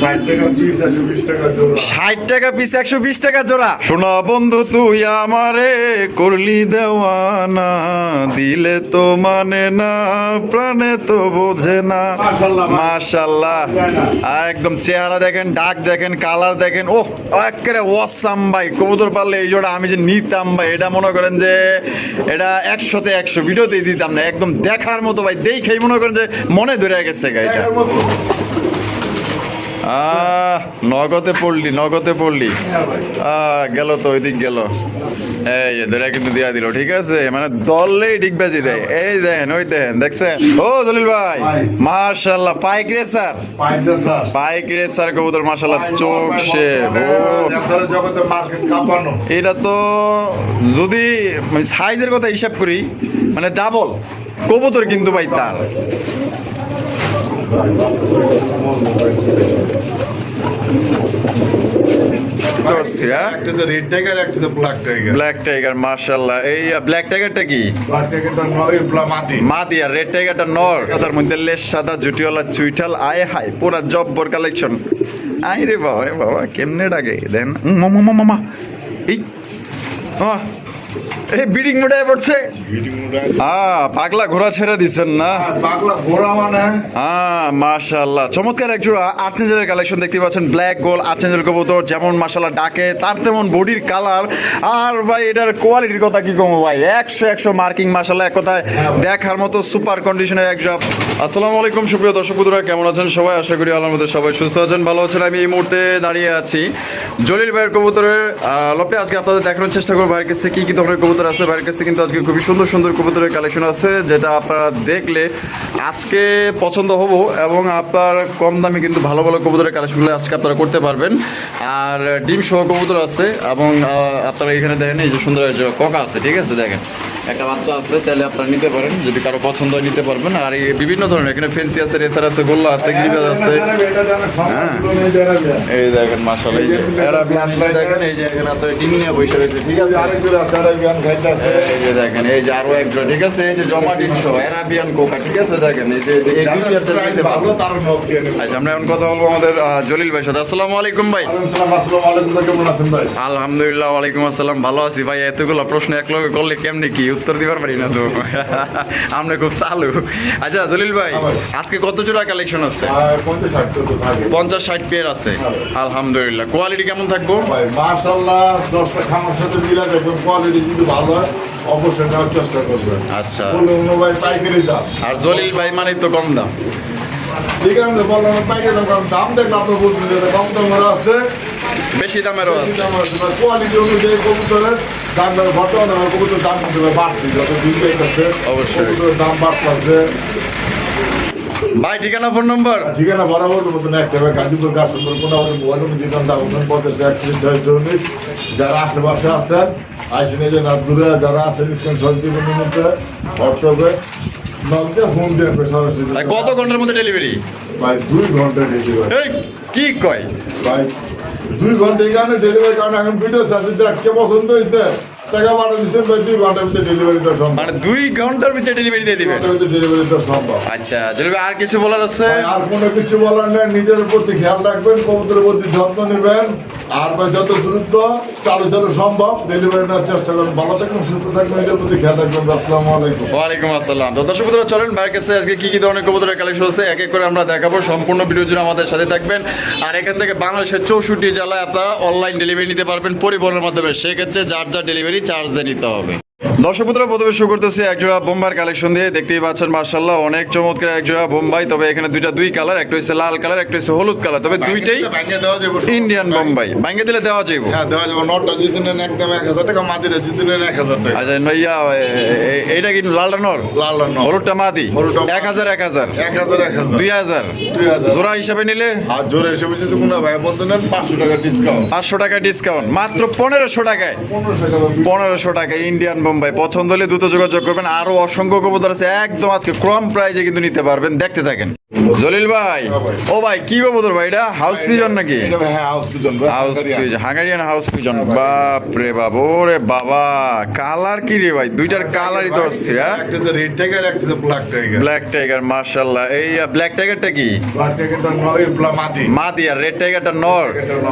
60 টাকা পিস 120 টাকা জোড়া। শোনা বন্ধু তুই আমারে করলি দেওয়ানা, দিলে তো মানে না, প্রাণে তো বোঝে না। মাশাআল্লাহ। আর একদম চেহারা দেখেন, ডাক দেখেন, কালার দেখেন, ওহ একেবারে ওয়াসাম ভাই। কবুতর পারলে এই জোড়া আমি যে নিতাম ভাই, এটা মনে করেন যে এটা 100-তে 100 ভিডিওতেই দিতাম না। একদম দেখার মতো ভাই, দেখেই মনে করেন যে মনে ধরে গেছে গাড়িটা। নগদে পড়লি গেল তো ওই দিক গেল। এই ধরে কিন্তু দিয়া দিল, ঠিক আছে, মানে দললেই ঠিক বাজি দেয়। এই দেখেন, ওই দেখছেন। ও জলিল ভাই মাশাআল্লাহ, পাইক রেসার কবুতর মাশাআল্লাহ, চোখ সে। এটা তো যদি সাইজের কথা হিসাব করি মানে ডাবল কবুতর কিন্তু ভাই তার। ব্ল্যাক টাইগার মাশাআল্লাহ। এই ব্ল্যাক টাইগারটা কি? মাদি, আর রেড টাইগারটা নর। তার মধ্যে লেস সাদা, জুটিওয়ালা চুইঠাল, আয় হাই পুরা জব্বর কালেকশন। আই রে বাবা কেমনে ডাকে দেন মামা। এই বিডিং মোডে পড়ছে। পাগলা ঘোড়া ছেড়ে দিচ্ছেন না? পাগলা ঘোড়া মানে মাশাআল্লাহ, চমৎকার এক জোড়া আর্চেঞ্জেলের কালেকশন দেখতে পাচ্ছেন। ব্ল্যাক গোল আর্চেঞ্জেল কবুতর, যেমন মাশাআল্লাহ ডাকে তার তেমন বডির কালার। আর ভাই এটার কোয়ালিটির কথা কি কমো ভাই, 100 মার্কিং মাশাআল্লাহ, এক কথায় দেখার মতো সুপার কন্ডিশনের এক জোড়া। আসসালামু আলাইকুম সুপ্রিয় দর্শক বন্ধুরা, কেমন আছেন সবাই? আশা করি আল্লাহর মধ্যে সবাই সুস্থ আছেন, ভালো আছেন। আমি এই মুহূর্তে দাঁড়িয়ে আছি জলিল ভাইয়ের কবুতরের লপে। আজকে আপনাদের দেখানোর চেষ্টা করবো ভাইয়ের কাছে কি ধরনের কবুতর আছে। ভাইয়ের কাছে কিন্তু আজকে খুবই সুন্দর কবুতরের কালেকশন আছে, যেটা আপনারা দেখলে আজকে পছন্দ হবো, এবং আপনার কম দামে কিন্তু ভালো কবুতরের কালেকশনগুলো আজকে আপনারা করতে পারবেন। আর ডিম সহ কবুতর আছে, এবং আপনারা এখানে দেখেন এই যে সুন্দর কোকা আছে, ঠিক আছে, দেখেন একটা বাচ্চা আছে, চাইলে আপনারা নিতে পারেন, যদি কারো পছন্দ হয় নিতে পারবেন। আর এই বিভিন্ন ধরনের এখানে ফেন্সি আছে, রেসার আছে, গোল্লা আছে, গ্রিবাজ আছে। হ্যাঁ এই দেখেন মাশাআল্লাহ, এই যে আরাবিয়ান দেখেন, এই যে এখানে আপনারা ডিম নিয়ে বসে রয়েছে, ঠিক আছে। এই যে দেখেন, এই যে আরো একজন, ঠিক আছে, এই যে জমা ডিম সহ আরাবিয়ান কোকা, ঠিক আছে, দেখেন এই যে এই দুই আর চার নিতে পারবেন। আচ্ছা, আমরা এখন কথা বলবো আমাদের জলিল ভাইয়ের সাথে। আসসালামু আলাইকুম ভাই। আলহামদুলিল্লাহ, ওয়ালাইকুম আসসালাম, ভালো আছি ভাই। এতগুলো প্রশ্ন এক লগে করলে কেমনে কি উত্তর দিবার পারি না তো, আমরা খুব চালু। আচ্ছা জলিল ভাই, আজকে কত জোড়া কালেকশন আছে? 50-60 পেয়ার আছে। আলহামদুলিল্লাহ, কোয়ালিটি কেমন থাকবো? মাশাআল্লাহ 10টা খামার সাথে মিলা দেখবেন, কোয়ালিটি যদি ভালো হয় অবশ্যই নেওয়ার চেষ্টা করবেন। আচ্ছা, ভাই পাইকারি দাম, আর জলিল ভাই মানে তো কম দাম। ঠিক আছে, বললাম পাইকারি দাম দেখলে আপনি বুঝবেন যে কম দামের আছে, বেশি দামেরও আছে। কোয়ালিটি অনুযায়ী কবুতরের দাম বর্তমানে কবুতরের দাম কিন্তু বাড়ছে, যত দিন যাইতেছে কবুতরের দাম বাড়তেছে। ভাই ঠিকানা, ফোন নম্বর? ঠিকানা বরাবর মতন একটা, গাজীপুর কাশিমপুর মোবাইল দোকান দাম পথে যারা আশেপাশে আছেন আসেন, এই যে না দূরে যারা আছেন হোয়াটসঅ্যাপে নলকে ফোন দিয়ে সরাসরি। কত ঘন্টার মধ্যে ডেলিভারি? ভাই 2 ঘন্টা ডেলিভারি। কি কয় ভাই 2 ঘন্টা কারণে ডেলিভারি, কারণ এখন ভিডিও চার্জ দেখতে পছন্দ হইতে টাকা পাঠা দিচ্ছেন ভাই, 2 ঘন্টার ভিতরে ডেলিভারি দেওয়া সম্ভব। মানে 2 ঘন্টার ভিতরে ডেলিভারি দিয়ে দিবেন? ডেলিভারি দেওয়া সম্ভব। আচ্ছা জলিল, আর কিছু বলার আছে? আর কোনো কিছু বলার নেই, নিজের প্রতি খেয়াল রাখবেন, কবুতরের প্রতি যত্ন নেবেন, আর ভাই যত দ্রুত চালু সম্ভব ডেলিভারি নেওয়ার চেষ্টা করবেন। ভালো থাকবেন, সুস্থ থাকবেন, নিজের প্রতি খেয়াল রাখবেন। আসসালামু আলাইকুম। ওয়ালাইকুম আসসালাম। তো দর্শক বন্ধুরা, চলেন ভাইয়ের কাছে আজকে কি ধরনের কবুতরের কালেকশন আছে এক এক করে আমরা দেখাবো। সম্পূর্ণ ভিডিও জুড়ে আমাদের সাথে থাকবেন। আর এখান থেকে বাংলাদেশের 64 জেলায় আপনারা অনলাইন ডেলিভারি নিতে পারবেন পরিবহনের মাধ্যমে। সেক্ষেত্রে যার ডেলিভারি চার্জ দিয়ে নিতে হবে। দর্শক বন্ধুরা, প্রথমে শুরু করতেছি একজোড়া বোম্বাইয়ের কালেকশন দিয়ে। দেখতেই পাচ্ছেন মাশাআল্লাহ অনেক চমৎকার একজোড়া বোম্বাই। তবে এখানে দুই কালার, একটা হচ্ছে লাল কালার, একটা হচ্ছে হলুদ কালার। তবে দুইটাই ইন্ডিয়ান বোম্বাই। ভাঙে দিলে দেওয়া যাবে? হ্যাঁ দেওয়া যাবে। নটটা যদি নেন একদম 1000 টাকা, মাদিটা যদি নেন 1000 টাকা। আচ্ছা নইয়া এইটা কি লালটা নর? লালটা নর, হলুদটা মাদি। 1000 2000 জোড়া হিসাবে নিলে? আর জোড়া হিসাবে যদি কোনো ভাই বন্ধু নেন 500 টাকা ডিসকাউন্ট। 500 টাকা ডিসকাউন্ট, মাত্র 1500 টাকায়। 1500 টাকায় ইন্ডিয়ান বোম্বাই। পছন্দ হলে দ্রুত যোগাযোগ করবেন। আরো অসংখ্য কবুতর আছে, একদম আজকে কম প্রাইজে কিন্তু নিতে পারবেন। দেখতে থাকেন। জলিল ভাই, হ্যাঁ ভাই। ও ভাই কি কবুতর ভাই, এটা হাউস পিজন নাকি? এটা ভাই, হ্যাঁ হাউস পিজন ভাই, house pigeon, Hungarian house pigeon. বাপ রে বাপ, ওরে বাবা, কালার কি রে ভাই, দুইটার কালারই তো অস্থির। হ্যাঁ, একটা যে রেড টাইগার, একটা যে ব্ল্যাক টাইগার। ব্ল্যাক টাইগার, মাশাআল্লাহ। এই ব্ল্যাক টাইগারটা কি ব্ল্যাক টাইগারটা নয়, মাদি। মাদি, আর রেড টাইগারটা নর।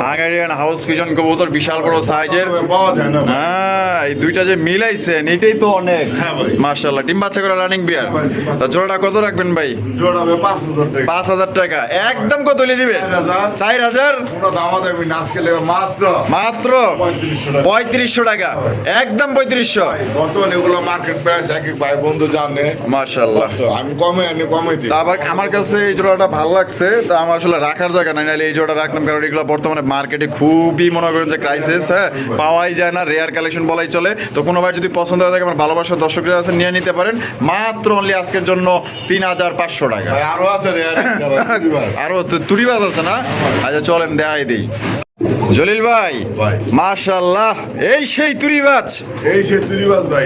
হাঙ্গারিয়ান হাউস পিজন কবুতর, বিশাল বড় সাইজের। পাওয়া যায় না ভাই। হ্যাঁ, এই দুইটা যে মিলাইছেন এটাই তো অনেক। হ্যাঁ ভাই। মাশাআল্লাহ, ডিম বাচ্চা করে রানিং বিয়ার। তা জোড়াটা কত রাখবেন ভাই? জোড়া হবে 5,000 টাকা। 5,000 টাকা একদম। কত হলে দিবেন? 4,000 4,000 কোনো দামা দেবে নাচ খেলে মাত্র মাত্র 3500 টাকা। 3500 টাকা, একদম 3500। বর্তমানে এগুলো মার্কেট প্রাইস এক এক ভাই বন্ধু জানে। মাশাআল্লাহ। তো আমি কমে দিই। তা আবার আমার কাছে এই জোড়াটা ভালো লাগছে, তা আমার আসলে রাখার জায়গা নাই, নাহলে এই জোড়া রাখতাম, কারণ এগুলো বর্তমানে মার্কেটে খুবই মনে করেন যে ক্রাইসিস। হ্যাঁ, পাওয়াই যায় না, রেয়ার কালেকশন বলাই চলে। তো কোনো ভাই যদি পছন্দ হয়ে থাকে, আমার ভালোবাসার দর্শকরা আছে, নিয়ে নিতে পারেন মাত্র অনলি আজকের জন্য 3,500 টাকা। ভাই আরো আছে রে আর একটা ভাই, পরিবার। আরো তুরিবাজ আছে না? আচ্ছা চলেন দেখাই দিই। জলিল ভাই, ভাই। মাশাআল্লাহ, এই সেই তুরিবাজ। এই সে তুরিবাজ ভাই।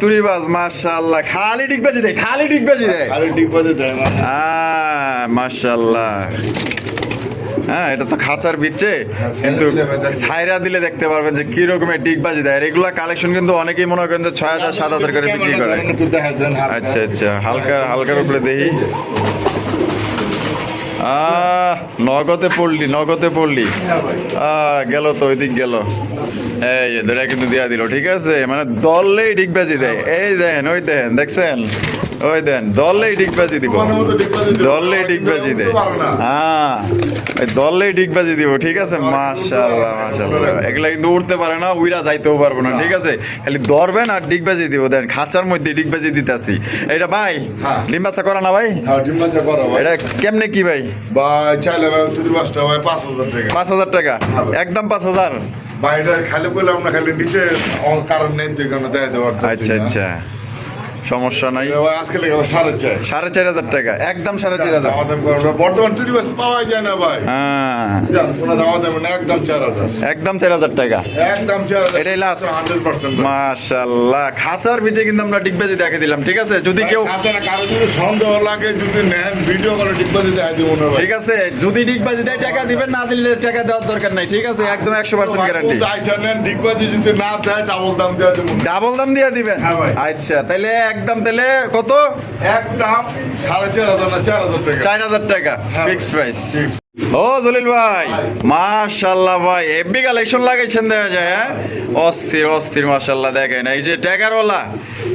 তুরিবাজ মাশাআল্লাহ, খালি ডিগবাজি দেয়, খালি ডিগবাজি দেয়। আরে ঠিক বাজে দেয় না। মাশাআল্লাহ। হ্যাঁ, এটা তো খাঁচার বিচ্ছে, কিন্তু ছাইরা দিলে দেখতে পারবেন যে কি রকমের ডিগবাজি দেয়। আর এগুলা কালেকশন কিন্তু অনেকেই মনে করেন যে 6,000 7,000 করে বিক্রি করে। একটু দেখাই দেন। আচ্ছা আচ্ছা, হালকার উপরে দেখি। নগদে পড়লি। গেল তো, ওই দিক গেল। এই যে ধরে কিন্তু দিয়া দিল, ঠিক আছে, মানে দললেই ডিগবাজি দেয়। এই দেন, ওই দেন, দেখছেন, ওই দেন, দললেই ডিগবাজি দিব, দললেই ডিগবাজি দেয়। হ্যাঁ, ওই দললেই ডিগবাজি দিব, ঠিক আছে। মাশাআল্লাহ। এগুলা কিন্তু উঠতে পারে না, উইরা যাইতেও পারবো না, ঠিক আছে। খালি ধরবেন আর ডিগবাজি দিব। দেন, খাঁচার মধ্যে ডিগবাজি দিতেছি। এটা ভাই ডিম্বাচা করা না ভাই? হ্যাঁ, ডিম বাচ্চা করো ভাই। এটা কেমনে কি ভাই? ভাই চাইলে ভাই তুরিবাজটা ভাই 5,000 টাকা। 5,000 টাকা, একদম 5,000। ভাই এটা খালি বললাম না, খালি নিচে কারণ নেই তো এখানে দেয় দেওয়ার। আচ্ছা, সমস্যা নাই। ভাই আজকে লেগে 4,500। 4,500 টাকা, একদম 4,500। বর্তমান তুরিবাজ পাওয়া যায় না ভাই। হ্যাঁ, জান কোনো দাওয়া দেবে না, একদম 4,000। একদম 4,000 টাকা, একদম 4,000। এটাই লাস্ট। 100%। মাশাআল্লাহ, খাঁচার ভিতরে কিন্তু আমরা ডিগবাজি দেখে দিলাম, ঠিক আছে। যদি কেউ, কারো যদি সন্দেহ লাগে, যদি নেন ভিডিও করে ডিগবাজি দেয় দিব না ভাই। ঠিক আছে, যদি ডিগবাজি দেয় টাকা দিবেন, না দিলে টাকা দেওয়ার দরকার নাই, ঠিক আছে। একদম 100% গ্যারান্টি। আইসা নেন, ডিগবাজি যদি না দেয় ডাবল দাম দেওয়া দেবো। ডাবল দাম দিয়ে দিবেন? হ্যাঁ ভাই। আচ্ছা, তাহলে একদম, তাহলে কত? একদম 4,500 না 4,000 টাকা। 4,000 টাকা হ্যাঁ। Fixed price. ঠিক। ও জলিল ভাই, মাশাআল্লাহ ভাই, এফবি কালেকশন লাগাইছেন দেখা যায়। হ্যাঁ, অস্থির মাশাআল্লাহ। দেখেন এই যে ট্যাগারওয়ালা,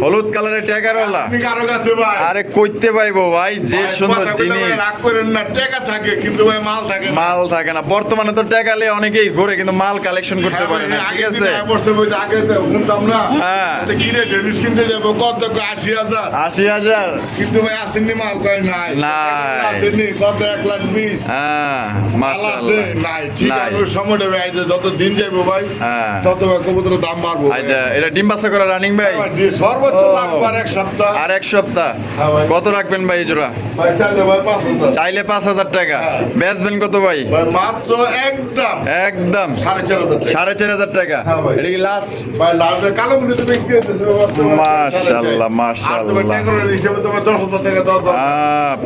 হলুদ কালারের ট্যাগারওয়ালা। আপনি কারো কাছে ভাই? আরে কইতে পাইবো ভাই, যে ভাই, সুন্দর কথা বলে জিনিস। ভাই রাগ করেন না, টাকা থাকে কিন্তু ভাই মাল থাকে না। মাল থাকে না বর্তমানে, তো টাকালে অনেকেই ঘুরে কিন্তু মাল কালেকশন করতে হ্যাঁ পারে ভাই, না, ঠিক আগে আছে। দিনে বছর বইতে আগে তো শুনতাম না। হ্যাঁ। তো কি রে ডেনিস কিনতে যাবো কত 80,000, 80,000? কিন্তু ভাই আসেননি মাল কয় নাই। নাই। আসেননি কত 1,20,000। হ্যাঁ, মাল আছে মাশাআল্লাহ। নাই, ঠিক নাই। আছে। ওই সময়টা ভাই যে যত দিন যাইবো ভাই, হ্যাঁ। তত ভাই কবুতরের দাম বাড়বো ভাই। আচ্ছা, এটা ডিম বাচ্চা করা রানিং ভাই? সর্বোচ্চ ও। লাগবে আর 1 সপ্তাহ। আর 1 সপ্তাহ। হ্যাঁ ভাই। কত রাখবেন ভাই এই জোড়া? ভাই চাইলে ভাই 5,000। চাইলে 5,000 টাকা। হ্যাঁ। বেচবেন কত ভাই? ভাই মাত্র একদম একদম 4,500 টাকা। 4,500 টাকা। হ্যাঁ ভাই। এটা কি লাস্ট? ভাই লাভে কালো গুলো তো বিক্রি হইতেছে বর্তমানে। মাশাআল্লাহ, আর তোমার ট্যাগরের হিসেবে তোমার 10,000 টাকা দাও দাও।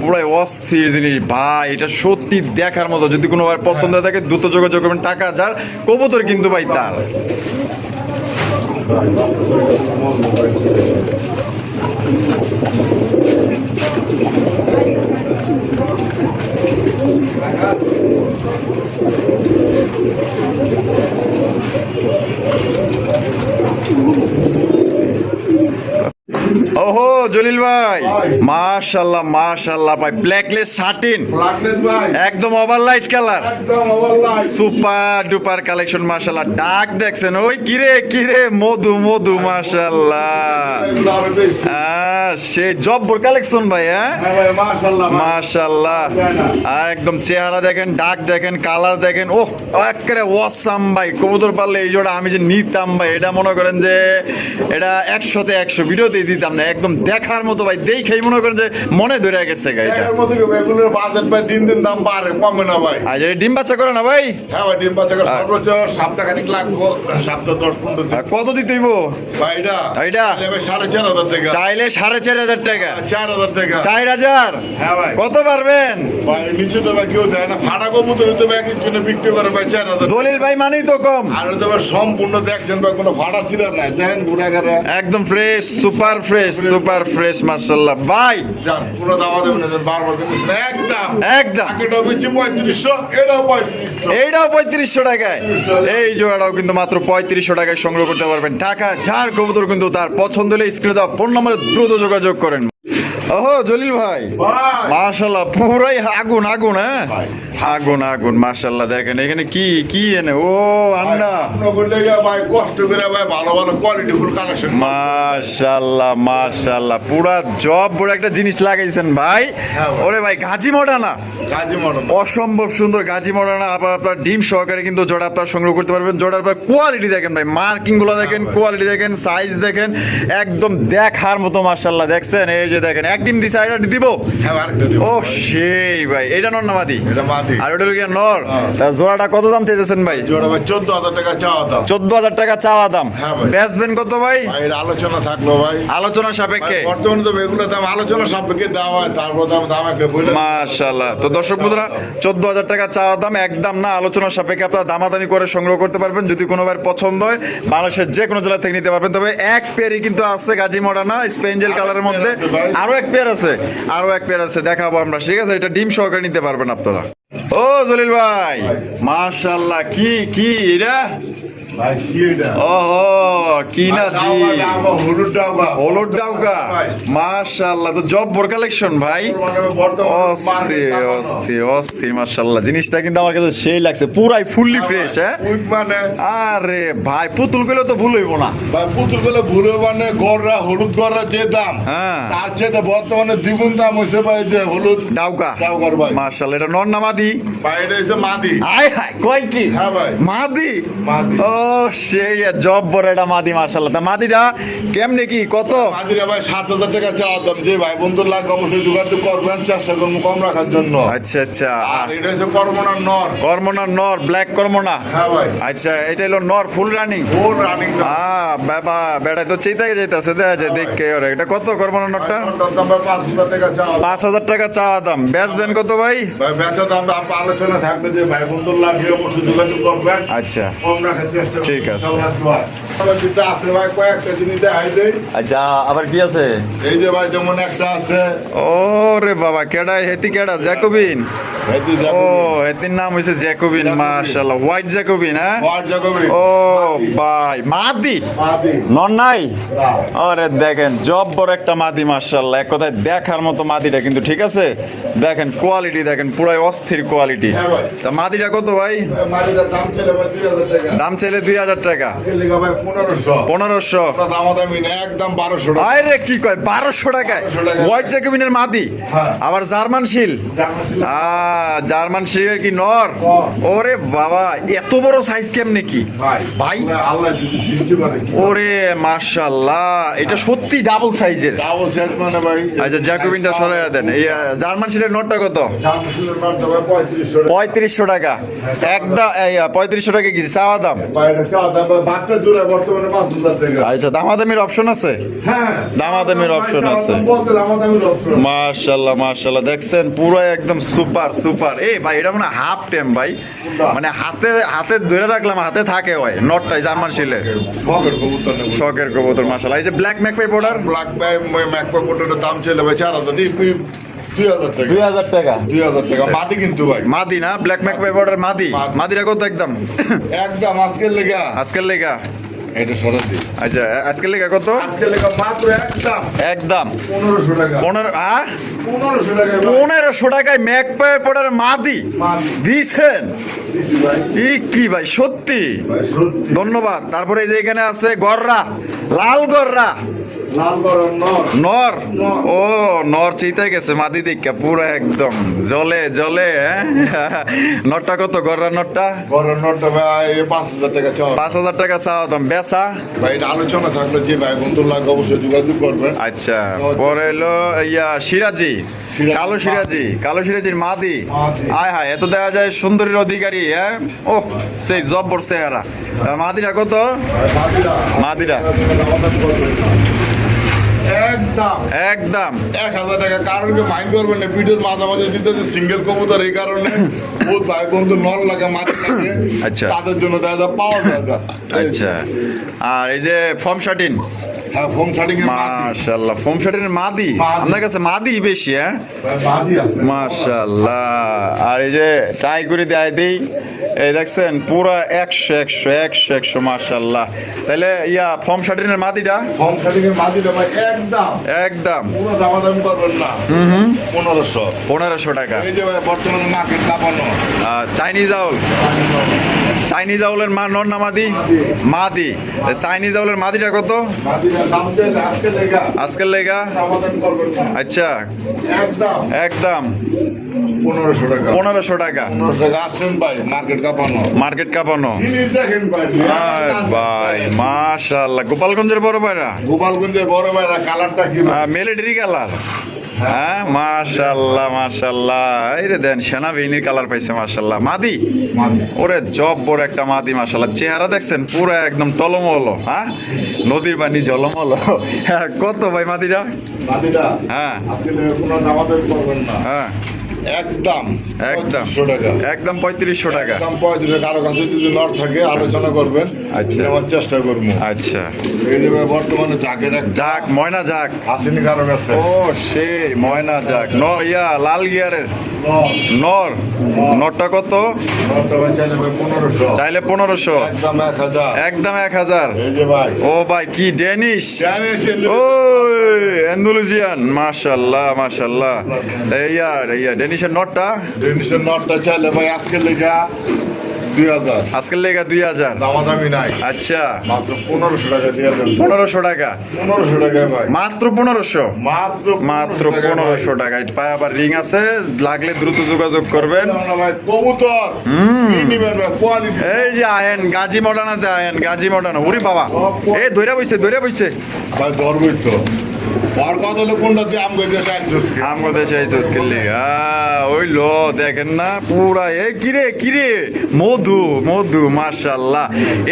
পুরাই অস্থির জিনিস ভাই, এটা সত্যি দেখার মতো। যদি কোনো ভাই পছন্দ হয়ে থাকে দ্রুত যোগাযোগ করবেন। টাকা যার, কবুতর কিন্তু ভাই তার। ওহো জলিল ভাই, মাশাআল্লাহ ভাই, ব্ল্যাকলেস শার্টিন, ব্ল্যাকলেস ভাই একদম ওভারলাইট কালার, একদম ওভারলাইট। Super duper collection. মাশাআল্লাহ, ডাক দেখছেন, ওই কিরে মধু মাশাআল্লাহ। এগুলো আরো বেশি। সে জব্বর কালেকশন ভাই। হ্যাঁ, হ্যাঁ ভাই মাশাআল্লাহ ভাই। মাশাআল্লাহ। আর একদম চেহারা দেখেন, ডাক দেখেন, কালার দেখেন, ওহ একেবারে ওয়াসাম ভাই। কবুতর পারলে এই জোড়া আমি যে নিতাম ভাই, এটা মনে করেন যে এটা 100-তে 100 ভিডিওতেই দিতাম না, একদম দেখ দেখার মতো ভাই, দেখেই মনে করেন যে মনে ধরে গেছে গাড়িটা। এর মধ্যে কি এগুলোর বাজেট ভাই দিন দিন দাম বাড়ে, কমে না ভাই। আর এই ডিম বাচ্চা করে না ভাই? হ্যাঁ ভাই, ডিম বাচ্চা সর্বোচ্চ সপ্তাহ খানিক লাগবো, সপ্তাহ 10-15 দিন। আর কত দিতে হইব ভাই এটা এইটা? তাহলে ভাই 4,500 টাকা। চাইলে 4,500 টাকা। 4,000 টাকা। 4,000? হ্যাঁ ভাই। কত পারবেন? ভাই নিচে তো ভাই কেউ দেয় না, ফাটা কবুতর তো ভাই একই জন্য বিক্রি করে ভাই 4,000। জলিল ভাই মানেই তো কম। আর তো ভাই সম্পূর্ণ দেখছেন ভাই, কোনো ফাটা ছিল না, দেখেন গুড়াগাড়া একদম ফ্রেশ, সুপার ফ্রেশ মাশাআল্লাহ ভাই। যান, কোনো দাওয়া দেবেন না, বারবার কিন্তু একদম একদম এটা হচ্ছে 3500, এটাও 3500। এইটাও 3500 টাকায়। এই জোড়াটাও কিন্তু মাত্র 3500 টাকায় সংগ্রহ করতে পারবেন। টাকা যার কবুতর কিন্তু তার পছন্দ হলে স্ক্রিনে দেওয়া ফোন নম্বরে দ্রুত যোগাযোগ করেন। ওহো জলিল ভাই, ভাই মাশাআল্লাহ পুরাই আগুন আগুন। হ্যাঁ ভাই। আগুন মাশাআল্লাহ। দেখেন এখানে কি এনে ও আন্ডা। আপনাদের লেগে ভাই কষ্ট করে ভাই ভালো ভালো কোয়ালিটি ফুল কালেকশন। মাশাআল্লাহ পুরা জব বড় একটা জিনিস লাগাইছেন ভাই। হ্যাঁ ভাই। ওরে ভাই গাজী মডানা, কাজী মডেল। অসম্ভব সুন্দর গাজী মডানা। আপনার ডিম সহকারে কিন্তু জোড়া আপনার সংগ্রহ করতে পারবেন। জোড়ার আপনার কোয়ালিটি দেখেন ভাই, মার্কিং গুলো দেখেন, কোয়ালিটি দেখেন, সাইজ দেখেন, একদম দেখার মতো মাশাআল্লাহ। দেখছেন এই যে দেখেন, এক ডিম দিছে, এটা দিব। হ্যাঁ আরেকটা দিব। ও সেই ভাই, এটা নর না মাদি? এটা মাদি। আর ওটা কি নর? তা জোড়াটা কত দাম চাইতেছেন ভাই? জোড়া ভাই 14,000 টাকা চাওয়া দাম। 14,000 টাকা চাওয়া দাম। হ্যাঁ ভাই। বেচবেন কত ভাই? ভাই এর আলোচনা থাকলো ভাই। আলোচনা সাপেক্ষে। ভাই, বর্তমানে তো এগুলো দাম আলোচনা সাপেক্ষে দেওয়া হয়, তারপর দাম একটা বলে। মাশাআল্লাহ। তো দর্শক বন্ধুরা, 14,000 টাকা চাওয়া দাম, একদম না, আলোচনা সাপেক্ষে আপনারা দামাদামি করে সংগ্রহ করতে পারবেন। যদি কোনো ভাইয়ের পছন্দ হয় বাংলাদেশের যে কোনো জেলা থেকে নিতে পারবেন। তবে এক পেয়ারই কিন্তু আছে গাজী মডানা স্পেঞ্জেল কালারের মধ্যে। আরো এক পেয়ার আছে, দেখাবো আমরা, ঠিক আছে? এটা ডিম সহকারে নিতে পারবেন আপনারা। ও জলিল ভাই, মাশাআল্লাহ, কি এটা? ভাই কি এটা? ওহো কি না জি, হলুদ ডাউকা। হলুদ ডাউকা। মাশাআল্লাহ, তো জব্বর কালেকশন ভাই। অস্থির মাশাআল্লাহ। জিনিসটা কিন্তু আমার কাছে সেই লাগছে, পুরাই ফুললি ফ্রেশ। হ্যাঁ মানে আরে ভাই, পুতুল গুলো তো ভুল হইব না ভাই, পুতুল গুলো ভুলে মানে গররা হলুদ গররা যে দাম, হ্যাঁ তার চেয়ে বর্তমানে দ্বিগুণ দাম হয়েছে ভাই যে হলুদ ডাউকা। ডাউকার ভাই। মাশাআল্লাহ, এটা নর না মাদি? ভাই এটা হচ্ছে মাদি। আয় হায়, কয় কি? হ্যাঁ ভাই। মাদি? মাদি। ও সেই জব্বর এটা মাদি মাশাআল্লাহ। তা মাদিটা কেমনে কি কত? মাদিরা ভাই 7,000 টাকা চাওয়া দাম। যে ভাই বন্ধুর লাগে অবশ্যই যোগাযোগ করবেন, চেষ্টা করবো কম রাখার জন্য। আচ্ছা আর এটা হচ্ছে কর্মনার নর। কর্মনা নর, ব্ল্যাক কর্মনা। হ্যাঁ ভাই। আচ্ছা, এটা হলো নর, ফুল রানিং। Full running. বাবা বেটা তো চিন্তা যাইতেছে, দেখা যায় দেখে ওরা। এটা কত কর্মনা নরটা? 5,000 টাকা চাওয়া। 5,000 টাকা চাওয়া দাম। বেচবেন কত ভাই? ভাই বেচা দাম আলোচনা থাকবে, যে ভাই বন্ধুর লাগে অবশ্যই যোগাযোগ করবেন, আচ্ছা কম রাখার চেষ্টা করবেন। ঠিক আছে। আছে ভাই কয়েকটা জিনিস দেখাই দেই। আচ্ছা, আবার কি আছে? এই যে ভাই যেমন একটা আছে, ওরে বাবা, কেডা হেতি? কেডা? জ্যাকোবিন? এই যে ও হেতির নাম হইছে জ্যাকোবিন। মাশাআল্লাহ, হোয়াইট জ্যাকোবিন। হ্যাঁ ওয়ার জাগবে। ও ভাই, মাদি মাদি। নর নাই? না। আরে দেখেন, জব্বর একটা মাদি মাশাআল্লাহ। এক কথায় দেখার মতো মাদিটা কিন্তু, ঠিক আছে? দেখেন কোয়ালিটি, দেখেন পুরাই অস্থির কোয়ালিটি। হ্যাঁ ভাই। তা মাদিটা কত ভাই? মাদিটার দাম ছিল ভাই 2,000 টাকা। দাম চাইলে 2,000 টাকা। এর লিগা ভাই 1500। 1500? দামাদামি না, একদম 1200 টাকা। আরে কি কয়, 1200 টাকায় 1200 টাকা। হোয়াইট জ্যাকোবিনের মাদি? হ্যাঁ। আবার জার্মান শিল? জার্মান শিলের কি নর? ওরে বাবা, এত বড় সাইজ কেমনে কি ভাই? আল্লাহ যদি সৃষ্টি করে। ওরে মাশাআল্লাহ, এটা সত্যি ডাবল সাইজের। ডাবল সেট মানে ভাই। আচ্ছা, জ্যাকোবিনটা সরাইয়া দেন। এই জার্মান শিলের নটটা কত? জামশুলের মাত্র ভাই 3500 টাকা। 3500 টাকা। একদম 3500 টাকা কি চাওয়া দাম? ভাই এটা চাওয়া দাম ভাই, বাচ্চা জোড়া বর্তমানে 5,000 টাকা। আচ্ছা, দামাদামির অপশন আছে? হ্যাঁ, দামাদামির অপশন আছে। বলতে দামাদামির অপশন। মাশাআল্লাহ, দেখছেন পুরো একদম সুপার। এই ভাই, এটা মানে হাফ টেম ভাই, মানে হাতে ধরে রাখলাম, হাতে থাকে হয় নটটাই জার্মান শিলের। শখের কবুতর নেব। শখের কবুতর মাশাআল্লাহ। এই যে black magpie border? Black by magpie কবুতরের দাম ছিল ভাই 4,000, 2,000 টাকা। 2,000 টাকা। 2,000 টাকা মাটি কিন্তু ভাই। মাদি না? ব্ল্যাক ম্যাকপাই বর্ডার মাদি? মাদি। মাদিরা কত একদম? একদম আজকের লেগা। আজকের লেগা? এটা সরা দিই। আচ্ছা, আজকের লেগা কত? আজকের লেগা মাত্র একদম 1500 টাকা। 1500 টাকা ভাই। 1500 টাকায় ম্যাকপাই বর্ডার মাদি মাদি। দিছেন? দিছি ভাই। কি ভাই, সত্যি ভাই সত্যি। ধন্যবাদ। তারপরে এই যে এখানে আছে গররা, লাল গররা। লাল গরম নর নর নর। ও নর চিতে গেছে মাদি দেখা পুরো একদম জলে জলে হ্যাঁ? নরটা কত গররা নরটা গরম নরটা ভাই 5,000 টাকা চাওয়া 5,000 টাকা চাওয়া দাম বেচা ভাই এটা আলোচনা থাকলে যে ভাই বন্ধু লাগে অবশ্যই যোগাযোগ করবেন। আচ্ছা পরে এলো ইয়া সিরাজি সিরাজি, কালো সিরাজির মাদি মাদি। আয় হায় এত দেওয়া যায় সুন্দরীর অধিকারী হ্যাঁ ও সেই জব্বর চেহারা মাদিরা কত মাদিরা একদম একদম 1,000 টাকা কারণ কি মাইন্ড করবেন না ভিডিওর মাঝামাঝি দিতেছে সিঙ্গেল কবুতর এই কারণে বহুত ভাই বন্ধু নল লাগে মাটি লাগে আচ্ছা। তাদের জন্য দাদা পাওয়া যায় না। আচ্ছা আর এই যে ফর্ম শার্টিন হ্যাঁ ফোম শার্টিং এর মাশাআল্লাহ ফর্ম শার্টিনের মাদি মাদি। আপনার কাছে মাদি বেশি হ্যাঁ বাদি আছে মাশাআল্লাহ আর এই যে ট্রাই করে দেয় দেই এই দেখছেন পুরা 100 মাশাআল্লাহ তাহলে ইয়া ফর্ম শার্টিনের মাদিটা ফোম শার্টিং এর মাদিটা ভাই একদম একদম পুরো দামাদামি করবেন না 1500 1500 টাকা এই যে ভাই বর্তমানে মার্কেট কাঁপানো চাইনিজ আউলের মা নর না মাদি মাদি চাইনিজ আউলের মাদিটা কত মাদিটা দাম চাইলে আজকে লেগা আজকের লেগা দামাদামি করবেন না আচ্ছা একদম একদম 1500 টাকা 1500 টাকা 1500 টাকা আসছেন ভাই মার্কেট কাঁপানো মার্কেট কাঁপানো জিনিস দেখেন ভাই আয় ভাই মাশাআল্লাহ গোপালগঞ্জের বড় ভাইরা গোপালগঞ্জের বড় ভাইরা কালারটা কি ভাই? মিলিটারি কালার হ্যাঁ মাশাআল্লাহ এই রে দেন সেনাবাহিনীর কালার পাইছে মাশাআল্লাহ মাদি মাদি। ওরে জব বড় একটা মাদি মাশাআল্লাহ চেহারা দেখছেন পুরো একদম টলমল হ্যাঁ নদীর পানি জলমল হ্যাঁ কত ভাই মাদিরা মাদিটা হ্যাঁ আজকে কোনো দামাদামি করবেন না হ্যাঁ একদম একদম 3500 টাকা একদম 3500 টাকা একদম 3500 কারো কাছে যদি নট থাকে আলোচনা করবেন আচ্ছা। নেওয়ার চেষ্টা করবো আচ্ছা এই যে ভাই বর্তমানে জাকের একটা যাক ময়না যাক আসেনি কারো কাছে ও সেই ময়না যাক ইয়া লাল গিয়ারের নর নরটা কত নটটা ভাই চাইলে ভাই 1500 চাইলে 1500 একদম 1000 একদম 1000 এই যে ভাই ও ভাই কি ডেনিশ জানেন ওই অ্যান্ডালুজিয়ান মাশাআল্লাহ ইয়া ডেনিশের নটটা ডেনিশের নটটা চাইলে ভাই আজকে লেগা 2000 আজকের লেগা 2000 দামাদামি নাই আচ্ছা মাত্র 1500 টাকা দিয়ে দেন 1500 টাকা 1500 টাকা ভাই মাত্র 1500 মাত্র 1500 টাকা এটা পায়ে আবার রিং আছে লাগলে দ্রুত যোগাযোগ করবেন ভাই কবুতর কি নিবেন ভাই কোয়ালিটি এই যে আয়েন গাজী মডার্নাতে আয়েন গাজী মডার্না উরি বাবা এই দইরা বইছে ভাই ধরবই তো আর কত হলো কোনটা দিয়ে আম গইতে চাইছিস আমগো দেশে আইছে আজকের লিগা ওই লো দেখেন না পুরা এই কিরে মধু মাশাআল্লাহ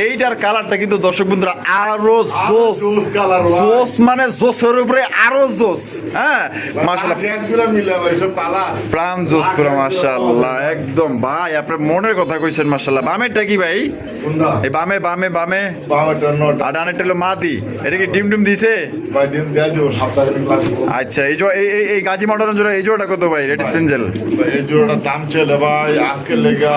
এইটার কালারটা কিন্তু দর্শক বন্ধুরা আরো জোস জোস কালার ভাই। জোস মানে জোসের উপরে আরো জোস হ্যাঁ মাশাআল্লাহ একজোড়া মিলে ভাই সব কালার প্রাণ জোস পুরো মাশাআল্লাহ একদম ভাই আপনার মনের কথা কইছেন মাশাআল্লাহ বামেরটা কি ভাই কোনটা এই বামে বামেটা নট আর ডানেরটা হলো মাদি এটা কি ডিম দিছে ভাই দিন দেয়া যাবো সপ্তাহে ক্লাস আচ্ছা এই গাজী মডার্ন জোড়া এই জোড়াটা কত ভাই রেড স্পেঞ্জেল এই জোড়াটা দাম চলে ভাই আজকে লেগা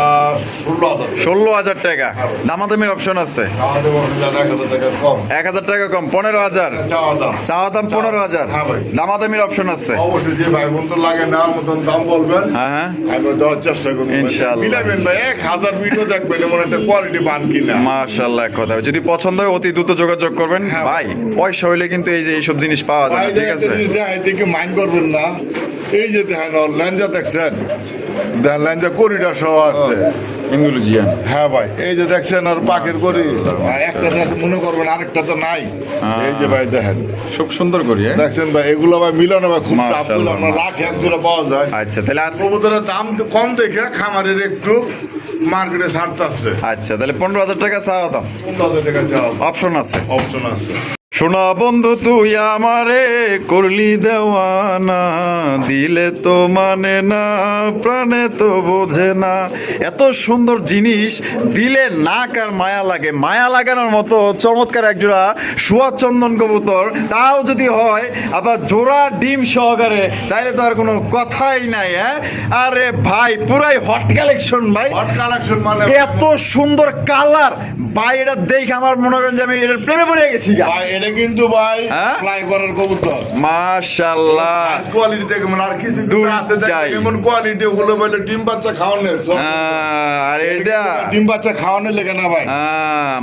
16000 16,000 টাকা দামাদামির অপশন আছে আমাদের বড় জানা কত টাকা কম 1,000 টাকা কম 15,000 চাওয়া দাম চাওয়া দাম 15,000 হ্যাঁ ভাই। দামাদামির অপশন আছে অবশ্যই যে ভাই বন্ধু লাগে না মতন দাম বলবেন হ্যাঁ আমি দেওয়ার চেষ্টা করবো ইনশাআল্লাহ। মিলাবেন ভাই 1000 ভিডিও দেখবেন এমন একটা কোয়ালিটি পান কিনা মাশাআল্লাহ এক কথা যদি পছন্দ হয় অতি দ্রুত যোগাযোগ করবেন হ্যাঁ। ভাই পয়সা হইলে কিন্তু এই যে এইসব জিনিস পাওয়া যায় ভাই না, ঠিক আছে দেখে মাইন্ড করবেন না এই যে দেখেন ল্যাঞ্জা দেখছেন দেখেন ল্যাঞ্জা করিডর সহ আছে ইন্দোনেশিয়ান হ্যাঁ ভাই এই যে দেখছেন আর পাখির করি একটা দেখ মনে করবেন আরেকটা তো নাই এই যে ভাই দেখেন খুব সুন্দর করি হ্যাঁ দেখছেন ভাই এগুলো ভাই মিলানো ভাই খুব টাফ মাশাআল্লাহ। আমরা লাখ এক জোড়া পাওয়া যায় আচ্ছা তাহলে কবুতরের দাম তো কম দেখে খামারের একটু মার্কেটে ছাড়তে আসছে আচ্ছা তাহলে 15,000 টাকা চাওয়া দাম 15,000 টাকা চাওয়া অপশন আছে অপশন আছে শোনা বন্ধু তুই আমারে করলি দেওয়ানা দিলে তো মানে না প্রাণে তো বোঝে না এত সুন্দর জিনিস দিলে না কার মায়া লাগানোর মতো চমৎকার একজোড়া সুয়া চন্দন কবুতর তাও যদি হয় আবার জোড়া ডিম সহকারে তাইলে তো আর কোনো কথাই নাই হ্যাঁ আরে ভাই পুরাই হট কালেকশন ভাই হট কালেকশন মানে এত সুন্দর কালার ভাই এটা দেখে আমার মনে করেন যে আমি এটার প্রেমে পড়ে গেছি গা। ভাই এটা এটা কিন্তু ভাই হ্যাঁ? ফ্লাই করার কবুতর মাশাআল্লাহ কোয়ালিটি দেখে মানে আর কিছু কিছু আছে দুইটাই। দেখেন এমন কোয়ালিটি ওগুলো বলে ডিম বাচ্চা খাওয়ানোর সব আর এটা ডিম বাচ্চা খাওয়ানোর লেগে না ভাই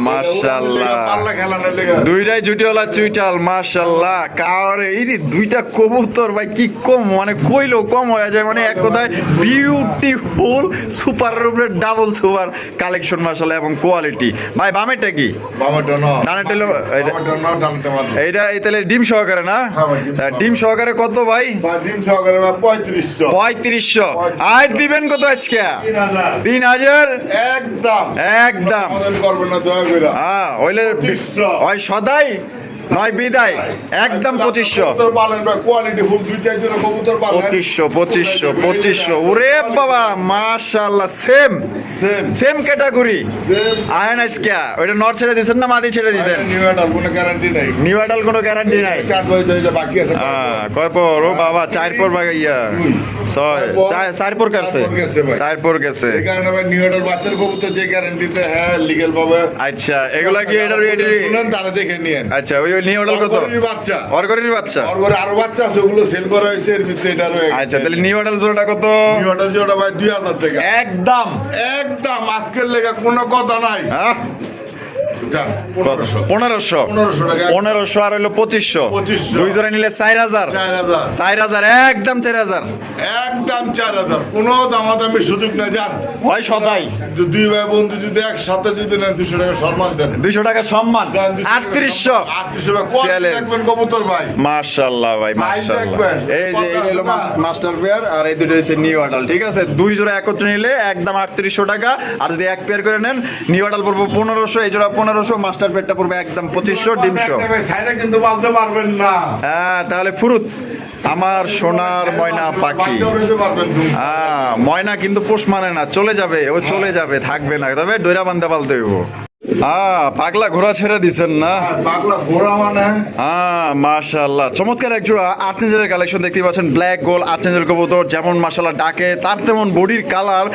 মাশাআল্লাহ পাল্লা খেলানোর লেগে দুইটাই জুটিওয়ালা চুইটাল মাশাআল্লাহ কারে এই রে দুইটা কবুতর ভাই কি কম মানে কইলো কম হয়ে যায় মানে এক কথায় বিউটিফুল সুপারের উপরে ডাবল সুপার কালেকশন মাশাআল্লাহ এবং কোয়ালিটি ভাই বামেরটা কি বাবাটা না ডানেরটা হলো এটা বাবাটা না ডানটা মাত্র এইটা এই তাহলে ডিম সহকারে না হ্যাঁ ভাই, ডিম তা ডিম সহকারে কত ভাই বা ডিম সহকারে ভাই 3500 3500 আর দিবেন কত আজকে 3000 3000 একদম একদম আমাদের করবেন না দয়া করে ওইলে 2500 ওই সদাই নয় বিদায় একদম 2500 কবুতর পালেন ভাই কোয়ালিটি ফুল দুই চার জোড়া কবুতর পালেন 2500 ওরে বাবা মাশাআল্লাহ same same same category same ion আজকে ওইটা নর ছেড়ে দিছেন না মাদি ছেড়ে দিছেন নিউ অ্যাডাল কোনো গ্যারান্টি নাই নিউ অ্যাডাল কোনো গ্যারান্টি নাই চার বই দিয়ে বাকি আছে কয় পর ও বাবা চার পর বাগা ইয়া ছয় চার পর কাটছে চার পর গেছে ভাই। চার পর গেছে এই কারণে ভাই নিউ অ্যাডাল বাচ্চার কবুতর যে গ্যারান্টিতে হ্যাঁ লিগ্যাল ভাবে আচ্ছা এগুলা কি এটার শুনেন তারা দেখে নিয়েন আচ্ছা ওই নিউ অ্যাডাল কত অর্গরির বাচ্চা অর্গরির বাচ্চা অর্গরে আরো বাচ্চা আছে ওগুলো সেল করা হয়েছে এর ভিতরে এটা রয়েছে আচ্ছা তাহলে নিউ অ্যাডাল জোড়াটা কত নিউ অ্যাডাল যেটা ভাই 2000 টাকা একদম একদম আজকের লেগে কোনো কথা নাই হ্যাঁ যান, 1500 1500 1500 টাকা 1500 আর হইলো 2500 2500 দুই জোড়া নিলে 4000 4000 4000 একদম 4000 একদম 4000 কোনো দামাদামি সুযোগ না যান হয় সদাই দুই ভাই বন্ধু যদি একসাথে যদি নেন 200 টাকা সম্মান দেন 200 টাকা সম্মান যান, 3800 3800 টাকা কোয়ালিটি Challenge. দেখবেন কবুতর ভাই মাশাআল্লাহ ভাই Size মাশাআল্লাহ দেখবেন। এই যে এটা হলো মাস্টার পেয়ার আর এই দুটো হচ্ছে নিউ অ্যাডাল ঠিক আছে দুই জোড়া একত্রে নিলে একদম 3800 টাকা আর যদি এক পেয়ার করে নেন নিউ অ্যাডাল পড়বে 1500 এই জোড়া 1500 মাস্টার পেয়ারটা পড়বে একদম 2500 ডিমশো সাইডে কিন্তু বলতে পারবেন না তাহলে ফুরুত আমার সোনার ময়না পাখি বাচ্চা উড়াইতে পারবেন তুমি ময়না কিন্তু পোষ মানে না চলে যাবে ও চলে যাবে থাকবে না তবে ডৈরা বান্ধা পালতে হইব পাগলা ঘোড়া ছেড়ে দিছেন না পাগলা ঘোড়া মানে মাশাআল্লাহ চমৎকার এক জোড়া আর্চেঞ্জেলের কালেকশন দেখতে পাচ্ছেন ব্ল্যাক গোল আর্চেঞ্জেল কবুতর যেমন মাশাআল্লাহ ডাকে তার তেমন বডির কালার